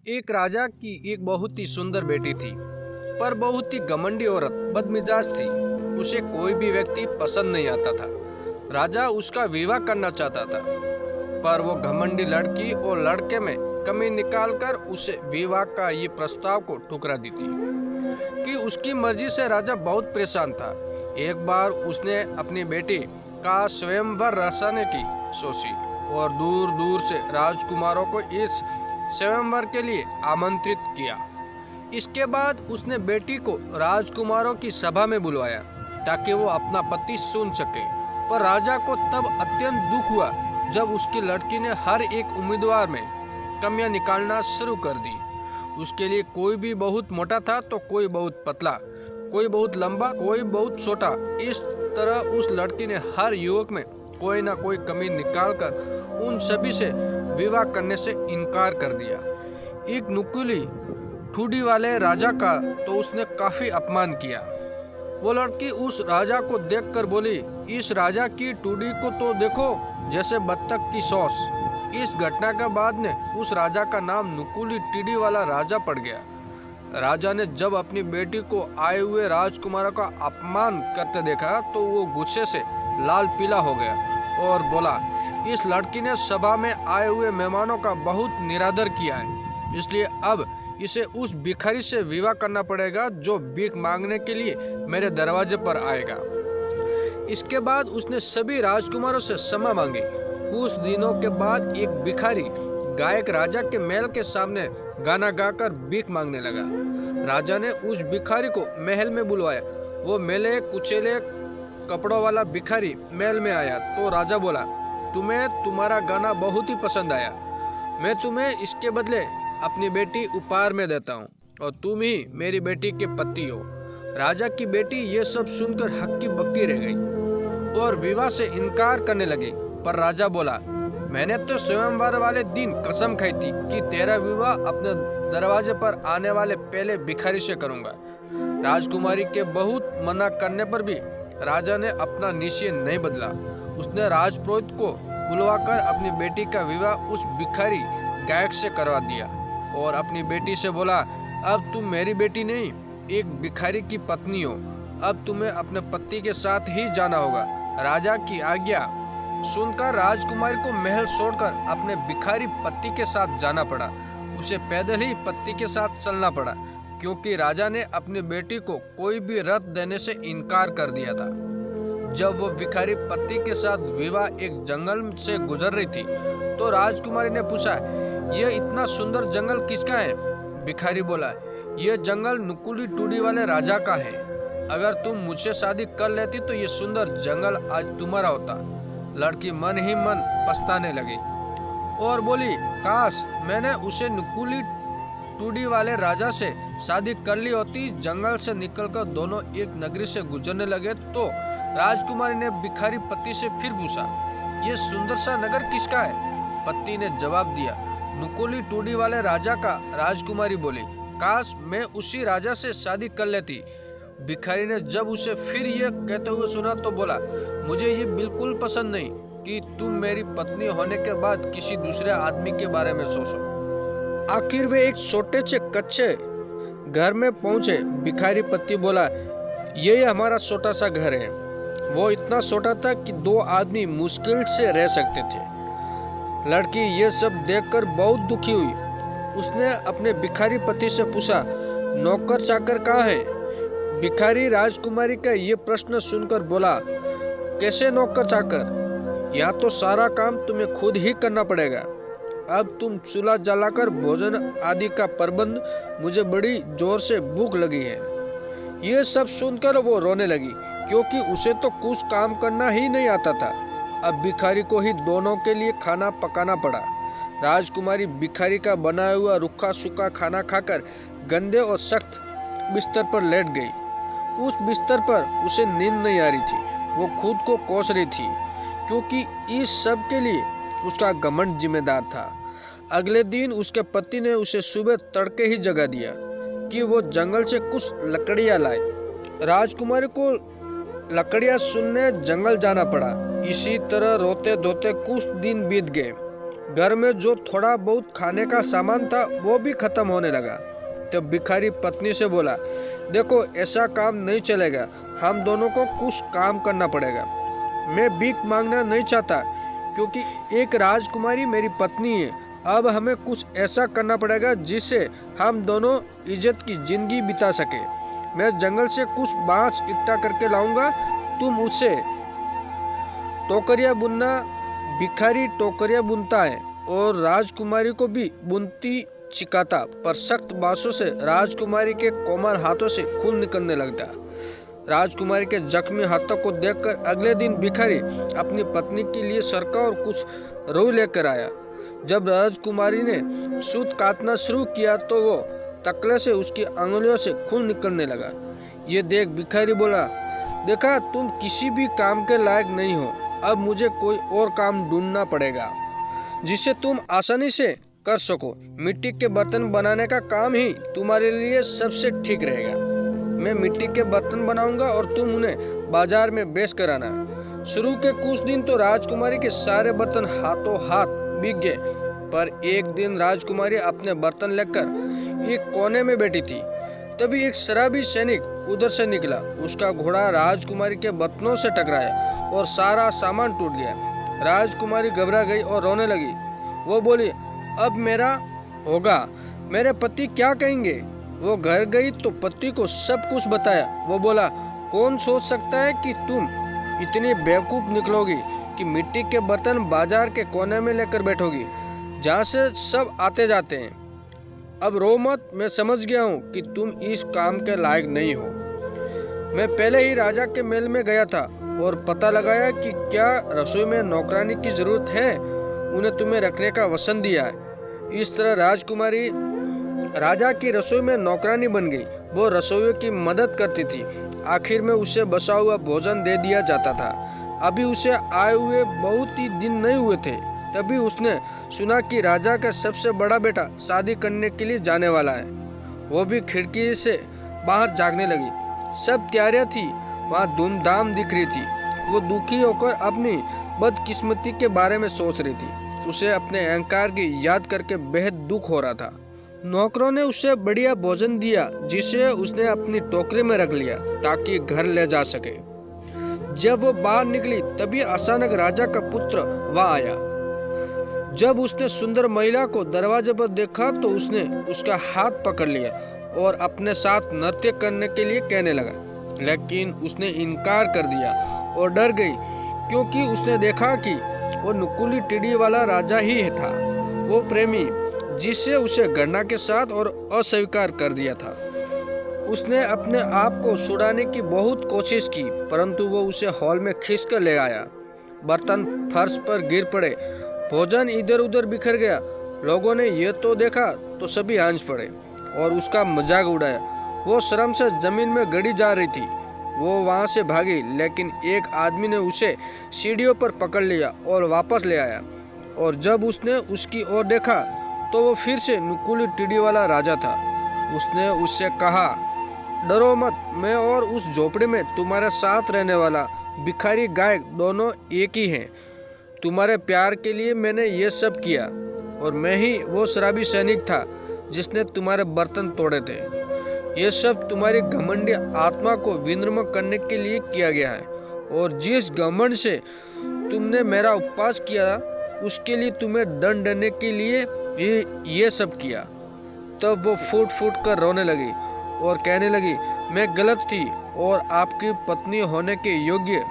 एक राजा की एक बहुत ही सुंदर बेटी थी, पर बहुत ही घमंडी औरत बदमिजाज थी। उसे कोई भी व्यक्ति पसंद नहीं आता था। राजा उसका विवाह करना चाहता था, पर वो घमंडी लड़की और लड़के में कमी निकालकर उसे विवाह का ये प्रस्ताव को ठुकरा दी थी कि उसकी मर्जी से राजा बहुत परेशान था। एक बार उसने अपनी बेटी का स्वयंवर रचाने की सोची और दूर दूर से राजकुमारों को इस स्वयंवर के लिए आमंत्रित किया। इसके बाद उसने बेटी को राजकुमारों की सभा में बुलवाया ताकि वो अपना पति सुन सके। पर राजा को तब अत्यंत दुख हुआ जब उसकी लड़की ने हर एक उम्मीदवार में कमियां निकालना शुरू कर दी। उसके लिए कोई भी बहुत मोटा था तो कोई बहुत पतला, कोई बहुत लंबा, कोई बहुत छोटा। इस तरह उस लड़की ने हर युवक में कोई ना कोई कमी निकालकर उन सभी से विवाह करने से इनकार कर दिया। एक नुकीली ठुडी वाले राजा का तो उसने काफी अपमान किया। वो लड़की उस राजा को देखकर बोली, इस राजा की टूडी को तो देखो, जैसे बत्तख की सॉस। इस घटना के बाद ने उस राजा का नाम नुकीली टीडी वाला राजा पड़ गया। राजा ने जब अपनी बेटी को आए हुए राजकुमारों का अपमान करते देखा तो वो गुस्से से लाल पीला हो गया और बोला, इस लड़की ने सभा में आए हुए मेहमानों का बहुत निरादर किया है, इसलिए अब इसे उस भिखारी से विवाह करना पड़ेगा जो भीख मांगने के लिए मेरे दरवाजे पर आएगा। इसके बाद उसने सभी राजकुमारों से क्षमा मांगी। कुछ दिनों के बाद एक भिखारी गायक राजा के महल के सामने गाना गाकर भीख मांगने लगा। राजा ने उस भिखारी को महल में बुलवाया। वो मेले कुचेले कपड़ों वाला भिखारी महल में आया तो राजा बोला, तुम्हें तुम्हारा गाना बहुत ही पसंद आया, मैं तुम्हें इसके बदले अपनी बेटी उपहार में देता हूँ और तुम ही मेरी बेटी के पति हो। राजा की बेटी ये सब सुनकर हक्की बक्की रह गई और विवाह से इनकार करने लगी। पर राजा बोला, मैंने तो स्वयंवर वाले दिन कसम खाई थी कि तेरा विवाह अपने दरवाजे पर आने वाले पहले भिखारी से करूंगा। राजकुमारी के बहुत मना करने पर भी राजा ने अपना निश्चय नहीं बदला। उसने राजपुरोहित को बुलवाकर अपनी बेटी का विवाह उस भिखारी गायक से करवा दिया और अपनी बेटी से बोला, अब तुम मेरी बेटी नहीं, एक भिखारी की पत्नी हो। अब तुम्हें अपने पति के साथ ही जाना होगा। राजा की आज्ञा सुनकर राजकुमारी को महल छोड़कर अपने भिखारी पति के साथ जाना पड़ा। उसे पैदल ही पति के साथ चलना पड़ा क्योंकि राजा ने अपनी बेटी को कोई भी रथ देने से इनकार कर दिया था। जब वो भिखारी पति के साथ विवाह एक जंगल से गुजर रही थी तो राजकुमारी ने पूछा, यह इतना सुंदर जंगल किसका है? भिखारी बोला, यह जंगल नुकीली टूडी वाले राजा का है। अगर तुम मुझसे शादी कर लेती तो ये सुंदर जंगल आज तुम्हारा होता। लड़की मन ही मन पछताने लगी और बोली, काश मैंने उसे नुकीली टूडी वाले राजा से शादी कर ली होती। जंगल से निकलकर दोनों एक नगरी से गुजरने लगे तो राजकुमारी ने भिखारी पति से फिर पूछा, ये सुंदर सा नगर किसका है? पति ने जवाब दिया, नुकीली टूडी वाले राजा का। राजकुमारी बोली, काश मैं उसी राजा से शादी कर लेती। भिखारी ने जब उसे फिर ये कहते हुए सुना तो बोला, मुझे ये बिल्कुल पसंद नहीं कि तुम मेरी पत्नी होने के बाद किसी दूसरे आदमी के बारे में सोचो। आखिर वे एक छोटे से कच्चे घर में पहुंचे। भिखारी पति बोला, यही हमारा छोटा सा घर है। वो इतना छोटा था कि दो आदमी मुश्किल से रह सकते थे। लड़की ये सब देखकर बहुत दुखी हुई। उसने अपने भिखारी पति से पूछा, नौकर चाकर कहाँ है? भिखारी राजकुमारी का ये प्रश्न सुनकर बोला, कैसे नौकर चाकर? यहाँ तो सारा काम तुम्हें खुद ही करना पड़ेगा। अब तुम चूल्हा जलाकर भोजन आदि का प्रबंध, मुझे बड़ी जोर से भूख लगी है। ये सब सुनकर वो रोने लगी क्योंकि उसे तो कुछ काम करना ही नहीं आता था। अब भिखारी को ही दोनों के लिए खाना पकाना पड़ा। राजकुमारी भिखारी का बनाया हुआ रूखा सूखा खाना खाकर गंदे और सख्त बिस्तर पर लेट गई। उस बिस्तर पर उसे नींद नहीं आ रही थी। वो खुद को कोस रही थी क्योंकि इस सब के लिए उसका घमंड जिम्मेदार था। अगले दिन उसके पति ने उसे सुबह तड़के ही जगा दिया कि वो जंगल से कुछ लकड़ियां लाए। राजकुमारी को लकड़ियां सुनने जंगल जाना पड़ा। इसी तरह रोते धोते कुछ दिन बीत गए घर में जो थोड़ा बहुत खाने का सामान था वो भी खत्म होने लगा। तब भिखारी पत्नी से बोला, देखो ऐसा काम नहीं चलेगा, हम दोनों को कुछ काम करना पड़ेगा। मैं भीख मांगना नहीं चाहता क्योंकि एक राजकुमारी मेरी पत्नी है। अब हमें कुछ ऐसा करना पड़ेगा जिससे हम दोनों इज्जत की जिंदगी बिता सके। मैं जंगल से कुछ बांस इकट्ठा करके लाऊंगा, तुम उससे टोकरियां बुनना। भिखारी टोकरियां बुनता है और राजकुमारी को भी बुनती सिखाता, पर सख्त बांसों से राजकुमारी के कोमल हाथों से खून निकलने लगता। राजकुमारी के जख्मी हाथों को देखकर अगले दिन भिखारी अपनी पत्नी के लिए सरका और कुछ रुई लेकर आया। जब राजकुमारी ने सूत काटना शुरू किया तो वो तकले से उसकी अंगुलियों से खून निकलने लगा। ये देख भिखारी बोला, देखा तुम किसी भी काम के लायक नहीं हो, अब मुझे कोई और काम ढूंढना पड़ेगा जिसे तुम आसानी से कर सको। मिट्टी के बर्तन बनाने का काम ही तुम्हारे लिए सबसे ठीक रहेगा। मैं मिट्टी के बर्तन बनाऊंगा और तुम उन्हें बाजार में बेच कर आना। शुरू के कुछ दिन तो राजकुमारी के सारे बर्तन हाथों हाथ बिक गए, पर एक दिन राजकुमारी अपने बर्तन लेकर एक कोने में बैठी थी। तभी एक शराबी सैनिक उधर से निकला। उसका घोड़ा राजकुमारी के बर्तनों से टकराया और सारा सामान टूट गया। राजकुमारी घबरा गई और रोने लगी। वो बोली, अब मेरा होगा, मेरे पति क्या कहेंगे। वो घर गई तो पति को सब कुछ बताया। वो बोला, कौन सोच सकता है कि तुम इतनी बेवकूफ निकलोगी कि मिट्टी के बर्तन बाजार के कोने में लेकर बैठोगी जहाँ से सब आते जाते हैं। अब रो मत, मैं समझ गया हूँ कि तुम इस काम के लायक नहीं हो। मैं पहले ही राजा के महल में गया था और पता लगाया कि क्या रसोई में नौकरानी की जरूरत है। उन्हें तुम्हें रखने का वचन दिया है। इस तरह राजकुमारी राजा की रसोई में नौकरानी बन गई। वो रसोइयों की मदद करती थी। आखिर में उसे बसा हुआ भोजन दे दिया जाता था। अभी उसे आए हुए बहुत ही दिन नहीं हुए थे, तभी उसने सुना कि राजा का सबसे बड़ा बेटा शादी करने के लिए जाने वाला है। वो भी खिड़की से बाहर झांकने लगी। सब तैयारियां थी, वहाँ धूमधाम दिख रही थी। वो दुखी होकर अपनी बदकिस्मती के बारे में सोच रही थी। उसे अपने अहंकार की याद करके बेहद दुख हो रहा था। नौकरों ने उसे बढ़िया भोजन दिया जिसे उसने अपनी टोकरी में रख लिया ताकि घर ले जा सके। जब वो बाहर निकली तभी अचानक राजा का पुत्र वहां आया। जब उसने सुंदर महिला को दरवाजे पर देखा तो उसने उसका हाथ पकड़ लिया और अपने साथ नृत्य करने के लिए कहने लगा, लेकिन उसने इनकार कर दिया और डर गई क्योंकि उसने देखा कि वो नुकुली टिड्डी वाला राजा ही था, वो प्रेमी जिससे उसे घृणा के साथ और अस्वीकार कर दिया था। उसने अपने आप को छुड़ाने की बहुत कोशिश की, परंतु वो उसे हॉल में खींच कर ले आया। बर्तन फर्श पर गिर पड़े, भोजन इधर उधर बिखर गया। लोगों ने ये तो देखा तो सभी हंस पड़े और उसका मजाक उड़ाया। वो शर्म से जमीन में गड़ी जा रही थी। वो वहां से भागी, लेकिन एक आदमी ने उसे सीढ़ियों पर पकड़ लिया और वापस ले आया। और जब उसने उसकी ओर देखा तो वो फिर से नुकुली टिड्डी वाला राजा था। उसने उससे कहा, डरो मत, मैं और उस झोपड़ी में तुम्हारे साथ रहने वाला भिखारी गायक दोनों एक ही हैं। तुम्हारे प्यार के लिए मैंने ये सब किया और मैं ही वो शराबी सैनिक था जिसने तुम्हारे बर्तन तोड़े थे। ये सब तुम्हारी घमंडी आत्मा को विनम्र करने के लिए किया गया है, और जिस घमंड से तुमने मेरा उपवास किया उसके लिए तुम्हें दंड देने के लिए ये सब किया। तब वो फूट फूट कर रोने लगी और कहने लगी, मैं गलत थी और आपकी पत्नी होने के योग्य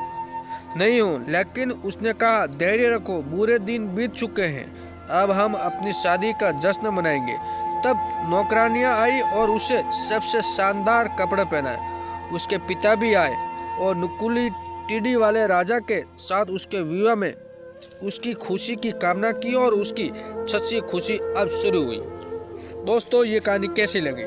नहीं हूँ। लेकिन उसने कहा, धैर्य रखो, बुरे दिन बीत चुके हैं, अब हम अपनी शादी का जश्न मनाएंगे। तब नौकरानियाँ आई और उसे सबसे शानदार कपड़े पहनाए। उसके पिता भी आए और नुकुली टिड्डी वाले राजा के साथ उसके विवाह में उसकी खुशी की कामना की और उसकी सच्ची खुशी अब शुरू हुई। दोस्तों, ये कहानी कैसी लगी?